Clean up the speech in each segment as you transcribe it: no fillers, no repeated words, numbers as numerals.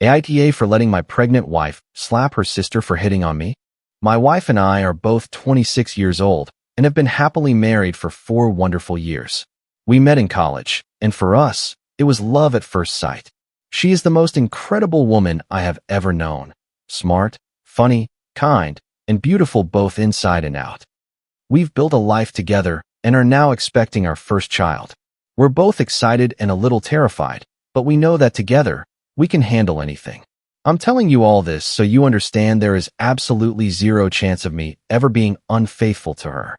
AITA for letting my pregnant wife slap her sister for hitting on me. My wife and I are both 26 years old and have been happily married for 4 wonderful years. We met in college, and for us, it was love at first sight. She is the most incredible woman I have ever known. Smart, funny, kind, and beautiful both inside and out. We've built a life together and are now expecting our first child. We're both excited and a little terrified, but we know that together, we can handle anything. I'm telling you all this so you understand there is absolutely zero chance of me ever being unfaithful to her.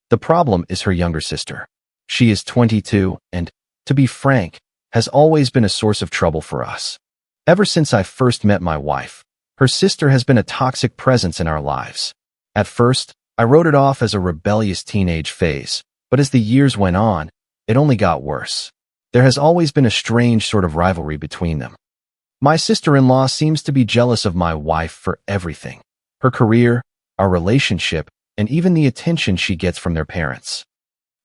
The problem is her younger sister. She is 22 and, to be frank, has always been a source of trouble for us. Ever since I first met my wife, her sister has been a toxic presence in our lives. At first, I wrote it off as a rebellious teenage phase, but as the years went on, it only got worse. There has always been a strange sort of rivalry between them. My sister-in-law seems to be jealous of my wife for everything: her career, our relationship, and even the attention she gets from their parents.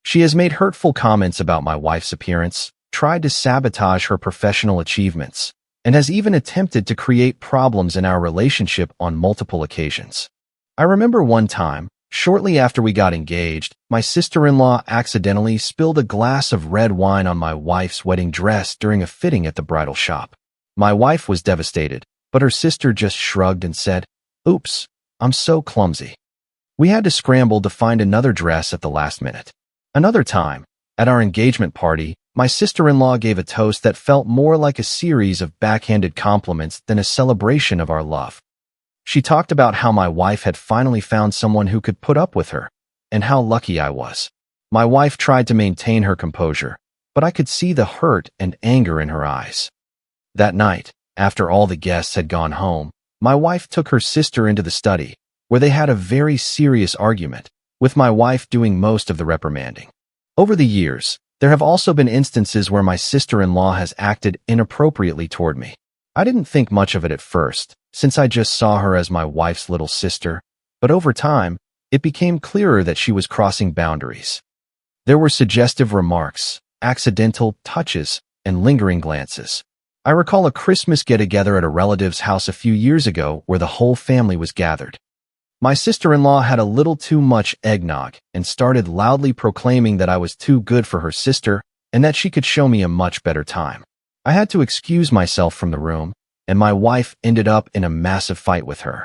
She has made hurtful comments about my wife's appearance, tried to sabotage her professional achievements, and has even attempted to create problems in our relationship on multiple occasions. I remember one time, shortly after we got engaged, my sister-in-law accidentally spilled a glass of red wine on my wife's wedding dress during a fitting at the bridal shop. My wife was devastated, but her sister just shrugged and said, "Oops, I'm so clumsy." We had to scramble to find another dress at the last minute. Another time, at our engagement party, my sister-in-law gave a toast that felt more like a series of backhanded compliments than a celebration of our love. She talked about how my wife had finally found someone who could put up with her, and how lucky I was. My wife tried to maintain her composure, but I could see the hurt and anger in her eyes. That night, after all the guests had gone home, my wife took her sister into the study, where they had a very serious argument, with my wife doing most of the reprimanding. Over the years, there have also been instances where my sister-in-law has acted inappropriately toward me. I didn't think much of it at first, since I just saw her as my wife's little sister, but over time, it became clearer that she was crossing boundaries. There were suggestive remarks, accidental touches, and lingering glances. I recall a Christmas get-together at a relative's house a few years ago where the whole family was gathered. My sister-in-law had a little too much eggnog and started loudly proclaiming that I was too good for her sister and that she could show me a much better time. I had to excuse myself from the room, and my wife ended up in a massive fight with her.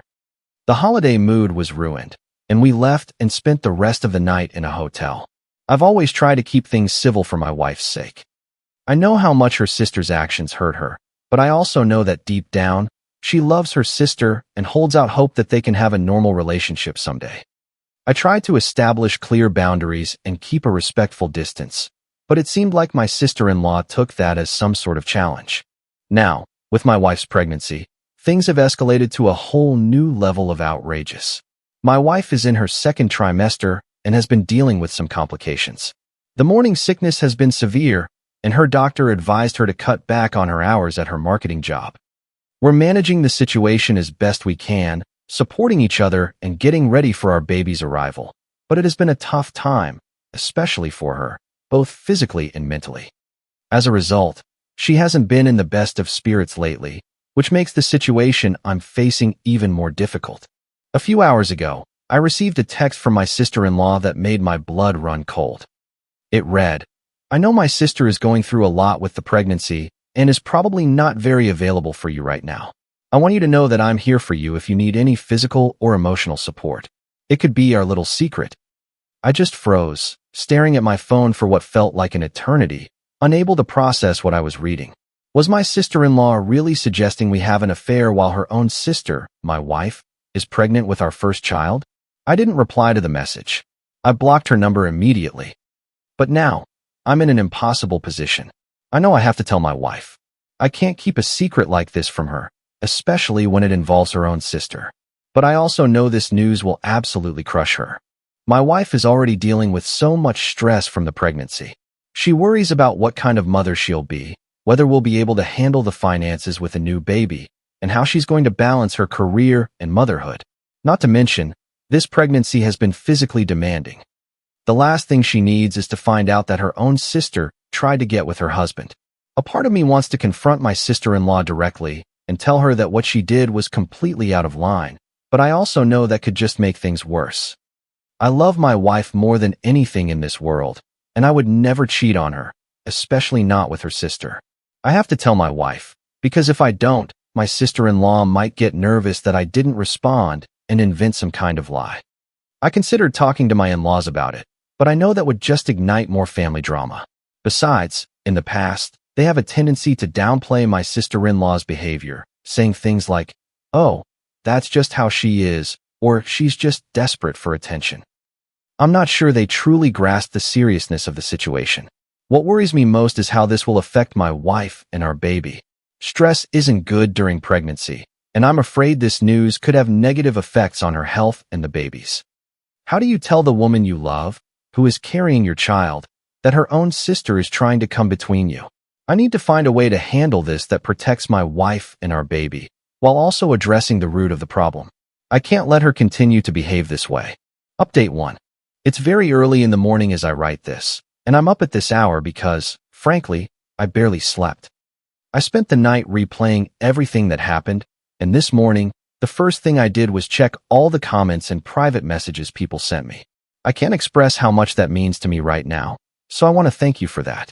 The holiday mood was ruined, and we left and spent the rest of the night in a hotel. I've always tried to keep things civil for my wife's sake. I know how much her sister's actions hurt her, but I also know that deep down, she loves her sister and holds out hope that they can have a normal relationship someday. I tried to establish clear boundaries and keep a respectful distance, but it seemed like my sister-in-law took that as some sort of challenge. Now, with my wife's pregnancy, things have escalated to a whole new level of outrageous. My wife is in her 2nd trimester and has been dealing with some complications. The morning sickness has been severe, and her doctor advised her to cut back on her hours at her marketing job. We're managing the situation as best we can, supporting each other and getting ready for our baby's arrival. But it has been a tough time, especially for her, both physically and mentally. As a result, she hasn't been in the best of spirits lately, which makes the situation I'm facing even more difficult. A few hours ago, I received a text from my sister-in-law that made my blood run cold. It read, "I know my sister is going through a lot with the pregnancy and is probably not very available for you right now. I want you to know that I'm here for you if you need any physical or emotional support. It could be our little secret." I just froze, staring at my phone for what felt like an eternity, unable to process what I was reading. Was my sister-in-law really suggesting we have an affair while her own sister, my wife, is pregnant with our first child? I didn't reply to the message. I blocked her number immediately. But now, I'm in an impossible position. I know I have to tell my wife. I can't keep a secret like this from her, especially when it involves her own sister. But I also know this news will absolutely crush her. My wife is already dealing with so much stress from the pregnancy. She worries about what kind of mother she'll be, whether we'll be able to handle the finances with a new baby, and how she's going to balance her career and motherhood. Not to mention, this pregnancy has been physically demanding. The last thing she needs is to find out that her own sister tried to get with her husband. A part of me wants to confront my sister-in-law directly, and tell her that what she did was completely out of line, but I also know that could just make things worse. I love my wife more than anything in this world, and I would never cheat on her, especially not with her sister. I have to tell my wife, because if I don't, my sister-in-law might get nervous that I didn't respond and invent some kind of lie. I considered talking to my in-laws about it, but I know that would just ignite more family drama. Besides, in the past, they have a tendency to downplay my sister-in-law's behavior, saying things like, "Oh, that's just how she is," or "she's just desperate for attention." I'm not sure they truly grasp the seriousness of the situation. What worries me most is how this will affect my wife and our baby. Stress isn't good during pregnancy, and I'm afraid this news could have negative effects on her health and the baby's. How do you tell the woman you love, who is carrying your child, that her own sister is trying to come between you? I need to find a way to handle this that protects my wife and our baby, while also addressing the root of the problem. I can't let her continue to behave this way. Update 1. It's very early in the morning as I write this, and I'm up at this hour because, frankly, I barely slept. I spent the night replaying everything that happened, and this morning, the first thing I did was check all the comments and private messages people sent me. I can't express how much that means to me right now, so I want to thank you for that.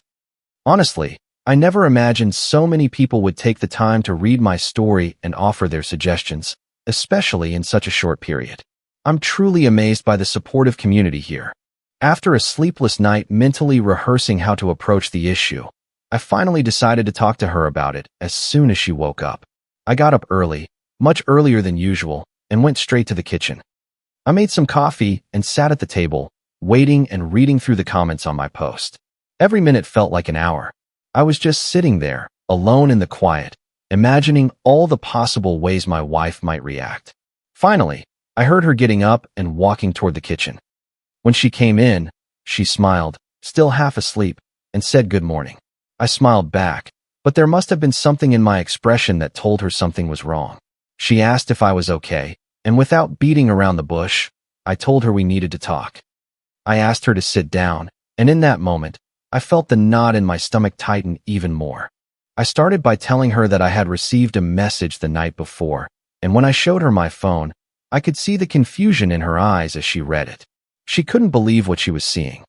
Honestly, I never imagined so many people would take the time to read my story and offer their suggestions, especially in such a short period. I'm truly amazed by the supportive community here. After a sleepless night mentally rehearsing how to approach the issue, I finally decided to talk to her about it as soon as she woke up. I got up early, much earlier than usual, and went straight to the kitchen. I made some coffee and sat at the table, waiting and reading through the comments on my post. Every minute felt like an hour. I was just sitting there, alone in the quiet, imagining all the possible ways my wife might react. Finally, I heard her getting up and walking toward the kitchen. When she came in, she smiled, still half asleep, and said good morning. I smiled back, but there must have been something in my expression that told her something was wrong. She asked if I was okay, and without beating around the bush, I told her we needed to talk. I asked her to sit down, and in that moment, I felt the knot in my stomach tighten even more. I started by telling her that I had received a message the night before, and when I showed her my phone, I could see the confusion in her eyes as she read it. She couldn't believe what she was seeing.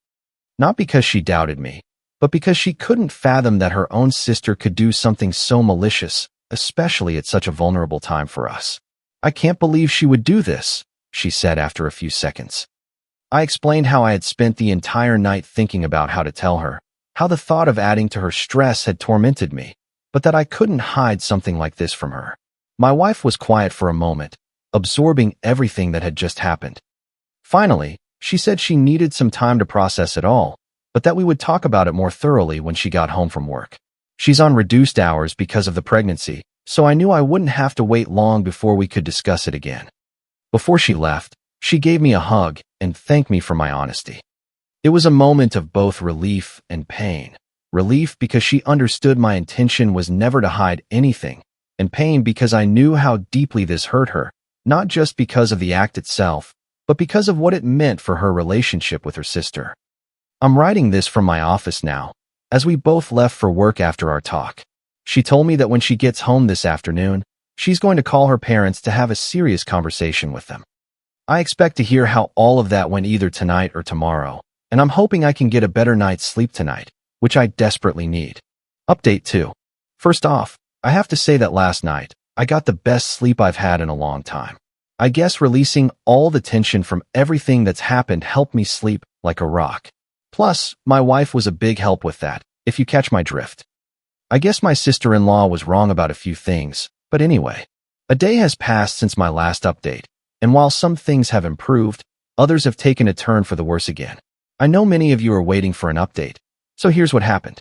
Not because she doubted me, but because she couldn't fathom that her own sister could do something so malicious, especially at such a vulnerable time for us. "I can't believe she would do this," she said after a few seconds. I explained how I had spent the entire night thinking about how to tell her, how the thought of adding to her stress had tormented me, but that I couldn't hide something like this from her. My wife was quiet for a moment, absorbing everything that had just happened. Finally, she said she needed some time to process it all, but that we would talk about it more thoroughly when she got home from work. She's on reduced hours because of the pregnancy, so I knew I wouldn't have to wait long before we could discuss it again. Before she left, she gave me a hug and thanked me for my honesty. It was a moment of both relief and pain. Relief because she understood my intention was never to hide anything, and pain because I knew how deeply this hurt her, not just because of the act itself, but because of what it meant for her relationship with her sister. I'm writing this from my office now, as we both left for work after our talk. She told me that when she gets home this afternoon, she's going to call her parents to have a serious conversation with them. I expect to hear how all of that went either tonight or tomorrow, and I'm hoping I can get a better night's sleep tonight, which I desperately need. Update 2. First off, I have to say that last night, I got the best sleep I've had in a long time. I guess releasing all the tension from everything that's happened helped me sleep like a rock. Plus, my wife was a big help with that, if you catch my drift. I guess my sister-in-law was wrong about a few things, but anyway. A day has passed since my last update, and while some things have improved, others have taken a turn for the worse again. I know many of you are waiting for an update, so here's what happened.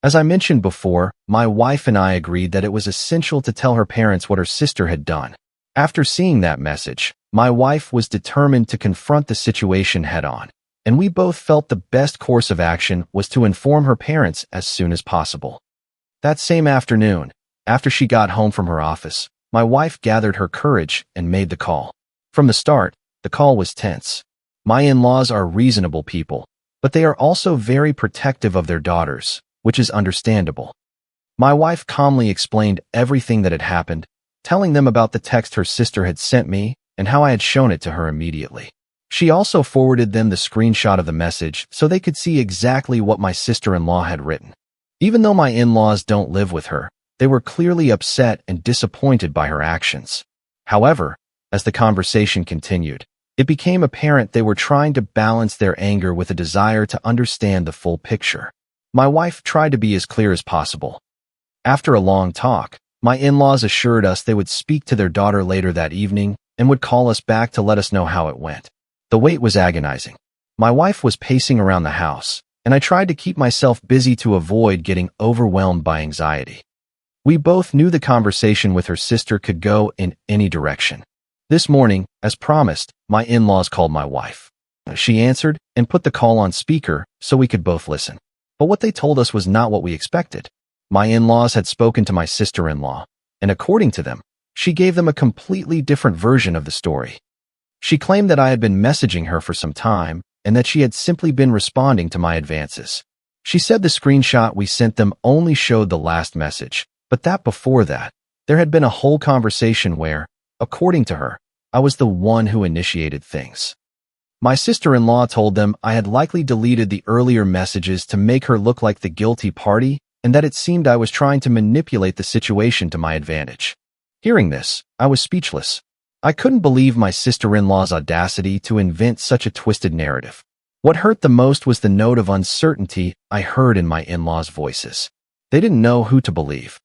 As I mentioned before, my wife and I agreed that it was essential to tell her parents what her sister had done. After seeing that message, my wife was determined to confront the situation head-on, and we both felt the best course of action was to inform her parents as soon as possible. That same afternoon, after she got home from her office, my wife gathered her courage and made the call. From the start, the call was tense. My in-laws are reasonable people, but they are also very protective of their daughters, which is understandable. My wife calmly explained everything that had happened, telling them about the text her sister had sent me and how I had shown it to her immediately. She also forwarded them the screenshot of the message so they could see exactly what my sister-in-law had written. Even though my in-laws don't live with her, they were clearly upset and disappointed by her actions. However, as the conversation continued, it became apparent they were trying to balance their anger with a desire to understand the full picture. My wife tried to be as clear as possible. After a long talk, my in-laws assured us they would speak to their daughter later that evening and would call us back to let us know how it went. The wait was agonizing. My wife was pacing around the house, and I tried to keep myself busy to avoid getting overwhelmed by anxiety. We both knew the conversation with her sister could go in any direction. This morning, as promised, my in-laws called my wife. She answered and put the call on speaker so we could both listen. But what they told us was not what we expected. My in-laws had spoken to my sister-in-law, and according to them, she gave them a completely different version of the story. She claimed that I had been messaging her for some time and that she had simply been responding to my advances. She said the screenshot we sent them only showed the last message, but that before that, there had been a whole conversation where, according to her, I was the one who initiated things. My sister-in-law told them I had likely deleted the earlier messages to make her look like the guilty party and that it seemed I was trying to manipulate the situation to my advantage. Hearing this, I was speechless. I couldn't believe my sister-in-law's audacity to invent such a twisted narrative. What hurt the most was the note of uncertainty I heard in my in-laws' voices. They didn't know who to believe.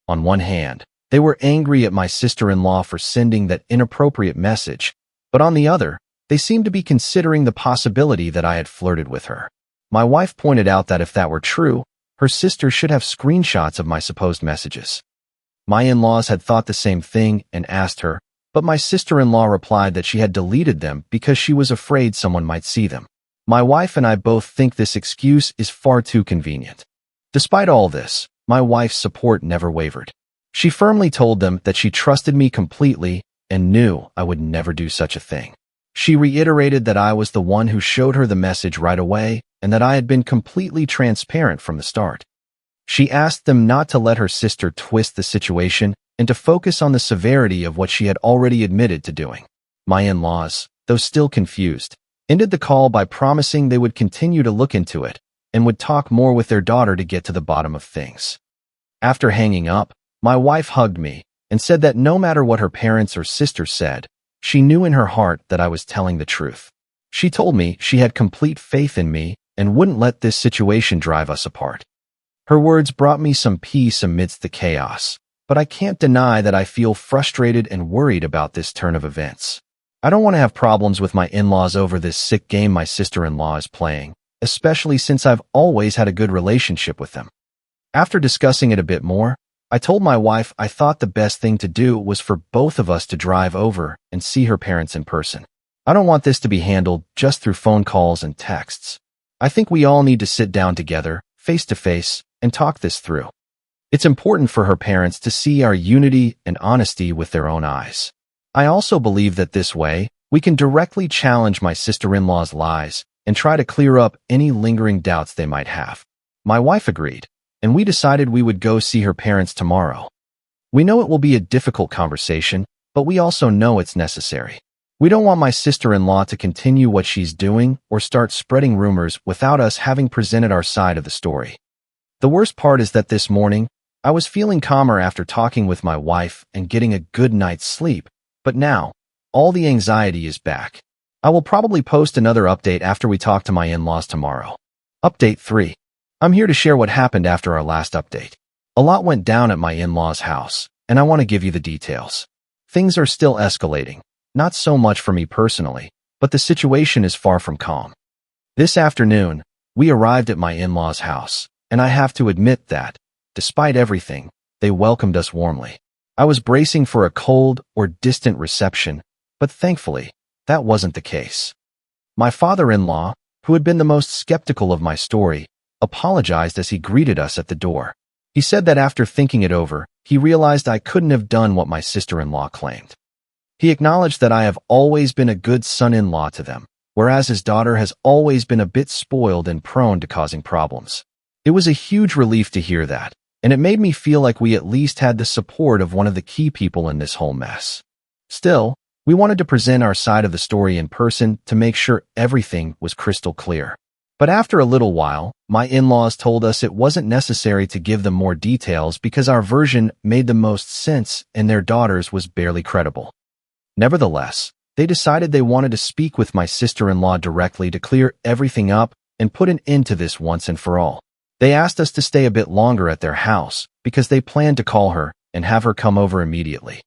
On one hand, they were angry at my sister-in-law for sending that inappropriate message, but on the other, they seemed to be considering the possibility that I had flirted with her. My wife pointed out that if that were true, her sister should have screenshots of my supposed messages. My in-laws had thought the same thing and asked her, but my sister-in-law replied that she had deleted them because she was afraid someone might see them. My wife and I both think this excuse is far too convenient. Despite all this, my wife's support never wavered. She firmly told them that she trusted me completely and knew I would never do such a thing. She reiterated that I was the one who showed her the message right away and that I had been completely transparent from the start. She asked them not to let her sister twist the situation and to focus on the severity of what she had already admitted to doing. My in-laws, though still confused, ended the call by promising they would continue to look into it and would talk more with their daughter to get to the bottom of things. After hanging up, my wife hugged me and said that no matter what her parents or sister said, she knew in her heart that I was telling the truth. She told me she had complete faith in me and wouldn't let this situation drive us apart. Her words brought me some peace amidst the chaos, but I can't deny that I feel frustrated and worried about this turn of events. I don't want to have problems with my in-laws over this sick game my sister-in-law is playing, especially since I've always had a good relationship with them. After discussing it a bit more, I told my wife I thought the best thing to do was for both of us to drive over and see her parents in person. I don't want this to be handled just through phone calls and texts. I think we all need to sit down together, face to face, and talk this through. It's important for her parents to see our unity and honesty with their own eyes. I also believe that this way, we can directly challenge my sister-in-law's lies and try to clear up any lingering doubts they might have. My wife agreed, and we decided we would go see her parents tomorrow. We know it will be a difficult conversation, but we also know it's necessary. We don't want my sister-in-law to continue what she's doing or start spreading rumors without us having presented our side of the story. The worst part is that this morning, I was feeling calmer after talking with my wife and getting a good night's sleep, but now, all the anxiety is back. I will probably post another update after we talk to my in-laws tomorrow. Update 3. I'm here to share what happened after our last update. A lot went down at my in-laws' house, and I want to give you the details. Things are still escalating, not so much for me personally, but the situation is far from calm. This afternoon, we arrived at my in-laws' house, and I have to admit that, despite everything, they welcomed us warmly. I was bracing for a cold or distant reception, but thankfully, that wasn't the case. My father-in-law, who had been the most skeptical of my story, apologized as he greeted us at the door. He said that after thinking it over, he realized I couldn't have done what my sister-in-law claimed. He acknowledged that I have always been a good son-in-law to them, whereas his daughter has always been a bit spoiled and prone to causing problems. It was a huge relief to hear that, and it made me feel like we at least had the support of one of the key people in this whole mess. Still, we wanted to present our side of the story in person to make sure everything was crystal clear. But after a little while, my in-laws told us it wasn't necessary to give them more details because our version made the most sense and their daughter's was barely credible. Nevertheless, they decided they wanted to speak with my sister-in-law directly to clear everything up and put an end to this once and for all. They asked us to stay a bit longer at their house because they planned to call her and have her come over immediately.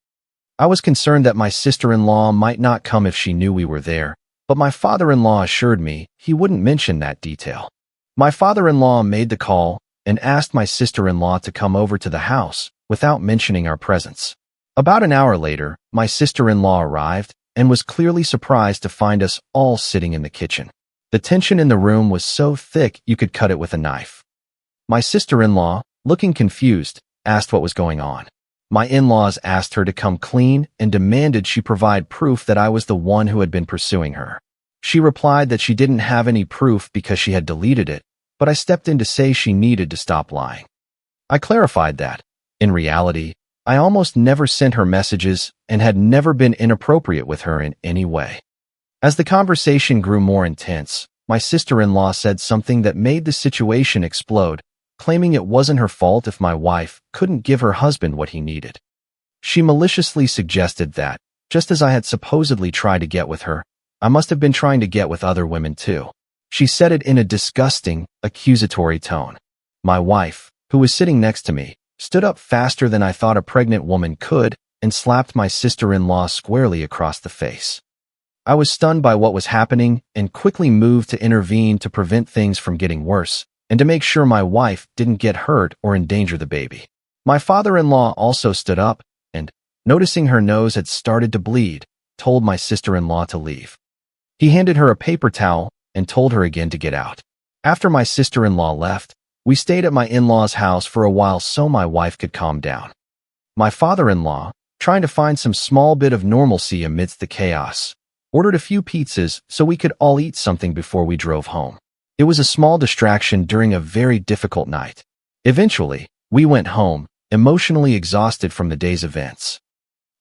I was concerned that my sister-in-law might not come if she knew we were there, but my father-in-law assured me he wouldn't mention that detail. My father-in-law made the call and asked my sister-in-law to come over to the house without mentioning our presence. About an hour later, my sister-in-law arrived and was clearly surprised to find us all sitting in the kitchen. The tension in the room was so thick you could cut it with a knife. My sister-in-law, looking confused, asked what was going on. My in-laws asked her to come clean and demanded she provide proof that I was the one who had been pursuing her. She replied that she didn't have any proof because she had deleted it, but I stepped in to say she needed to stop lying. I clarified that, in reality, I almost never sent her messages and had never been inappropriate with her in any way. As the conversation grew more intense, my sister-in-law said something that made the situation explode, claiming it wasn't her fault if my wife couldn't give her husband what he needed. She maliciously suggested that, just as I had supposedly tried to get with her, I must have been trying to get with other women too. She said it in a disgusting, accusatory tone. My wife, who was sitting next to me, stood up faster than I thought a pregnant woman could and slapped my sister-in-law squarely across the face. I was stunned by what was happening and quickly moved to intervene to prevent things from getting worse and to make sure my wife didn't get hurt or endanger the baby. My father-in-law also stood up and, noticing her nose had started to bleed, told my sister-in-law to leave. He handed her a paper towel and told her again to get out. After my sister-in-law left, we stayed at my in-laws' house for a while so my wife could calm down. My father-in-law, trying to find some small bit of normalcy amidst the chaos, ordered a few pizzas so we could all eat something before we drove home. It was a small distraction during a very difficult night. Eventually, we went home, emotionally exhausted from the day's events.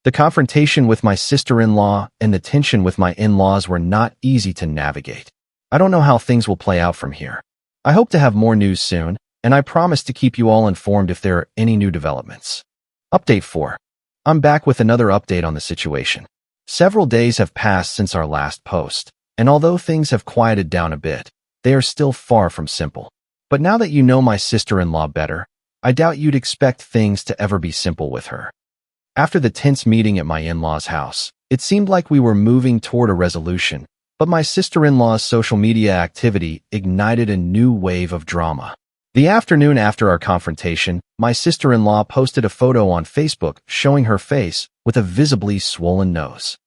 The confrontation with my sister-in-law and the tension with my in-laws were not easy to navigate. I don't know how things will play out from here. I hope to have more news soon, and I promise to keep you all informed if there are any new developments. Update 4. I'm back with another update on the situation. Several days have passed since our last post, and although things have quieted down a bit, they are still far from simple. But now that you know my sister-in-law better, I doubt you'd expect things to ever be simple with her. After the tense meeting at my in-laws' house, it seemed like we were moving toward a resolution, but my sister-in-law's social media activity ignited a new wave of drama. The afternoon after our confrontation, my sister-in-law posted a photo on Facebook showing her face with a visibly swollen nose.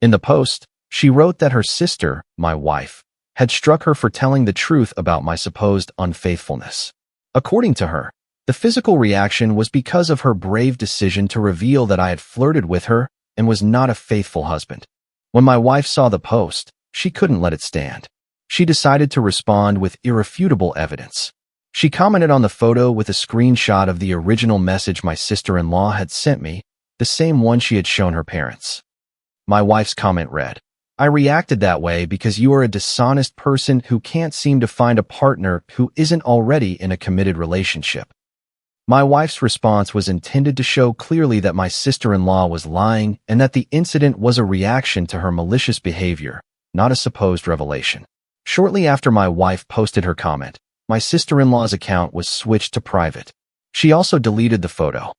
In the post, she wrote that her sister, my wife, had struck her for telling the truth about my supposed unfaithfulness. According to her, the physical reaction was because of her brave decision to reveal that I had flirted with her and was not a faithful husband. When my wife saw the post, she couldn't let it stand. She decided to respond with irrefutable evidence. She commented on the photo with a screenshot of the original message my sister-in-law had sent me, the same one she had shown her parents. My wife's comment read, "I reacted that way because you are a dishonest person who can't seem to find a partner who isn't already in a committed relationship." My wife's response was intended to show clearly that my sister-in-law was lying and that the incident was a reaction to her malicious behavior, not a supposed revelation. Shortly after my wife posted her comment, my sister-in-law's account was switched to private. She also deleted the photo.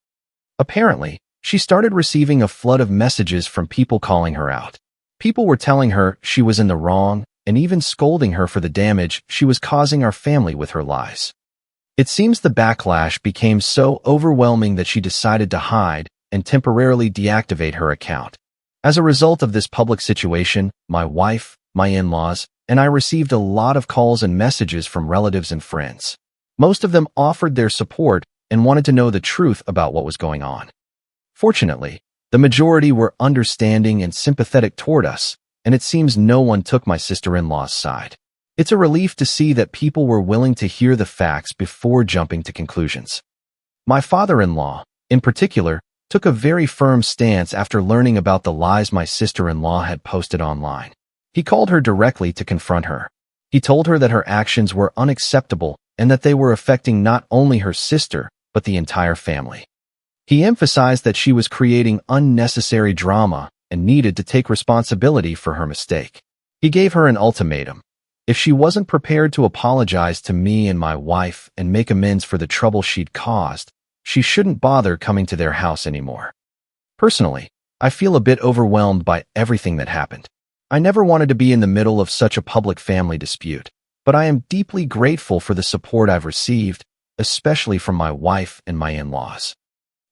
Apparently, she started receiving a flood of messages from people calling her out. People were telling her she was in the wrong and even scolding her for the damage she was causing our family with her lies. It seems the backlash became so overwhelming that she decided to hide and temporarily deactivate her account. As a result of this public situation, my wife, my in-laws, and I received a lot of calls and messages from relatives and friends. Most of them offered their support and wanted to know the truth about what was going on. Fortunately, the majority were understanding and sympathetic toward us, and it seems no one took my sister-in-law's side. It's a relief to see that people were willing to hear the facts before jumping to conclusions. My father-in-law, in particular, took a very firm stance after learning about the lies my sister-in-law had posted online. He called her directly to confront her. He told her that her actions were unacceptable and that they were affecting not only her sister, but the entire family. He emphasized that she was creating unnecessary drama and needed to take responsibility for her mistake. He gave her an ultimatum. If she wasn't prepared to apologize to me and my wife and make amends for the trouble she'd caused, she shouldn't bother coming to their house anymore. Personally, I feel a bit overwhelmed by everything that happened. I never wanted to be in the middle of such a public family dispute, but I am deeply grateful for the support I've received, especially from my wife and my in-laws.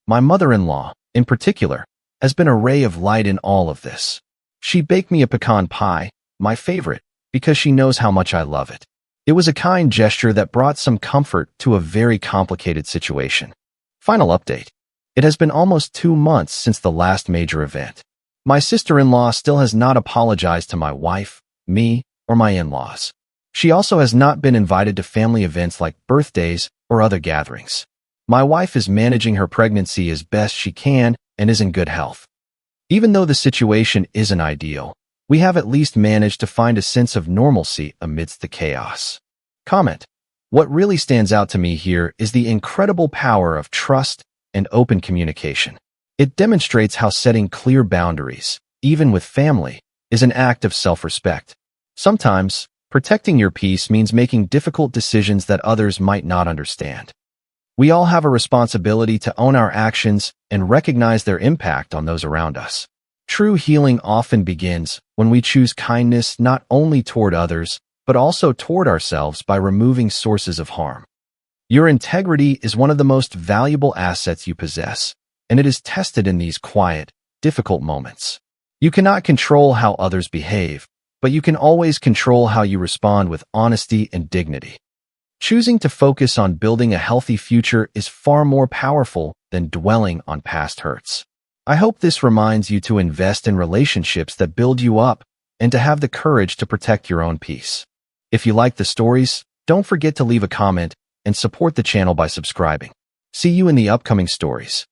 My mother-in-law, in particular, has been a ray of light in all of this. She baked me a pecan pie, my favorite, because she knows how much I love it. It was a kind gesture that brought some comfort to a very complicated situation. Final update. It has been almost 2 months since the last major event. My sister-in-law still has not apologized to my wife, me, or my in-laws. She also has not been invited to family events like birthdays or other gatherings. My wife is managing her pregnancy as best she can and is in good health. Even though the situation isn't ideal, we have at least managed to find a sense of normalcy amidst the chaos. Comment. What really stands out to me here is the incredible power of trust and open communication. It demonstrates how setting clear boundaries, even with family, is an act of self-respect. Sometimes, protecting your peace means making difficult decisions that others might not understand. We all have a responsibility to own our actions and recognize their impact on those around us. True healing often begins when we choose kindness not only toward others, but also toward ourselves by removing sources of harm. Your integrity is one of the most valuable assets you possess, and it is tested in these quiet, difficult moments. You cannot control how others behave, but you can always control how you respond with honesty and dignity. Choosing to focus on building a healthy future is far more powerful than dwelling on past hurts. I hope this reminds you to invest in relationships that build you up and to have the courage to protect your own peace. If you like the stories, don't forget to leave a comment and support the channel by subscribing. See you in the upcoming stories.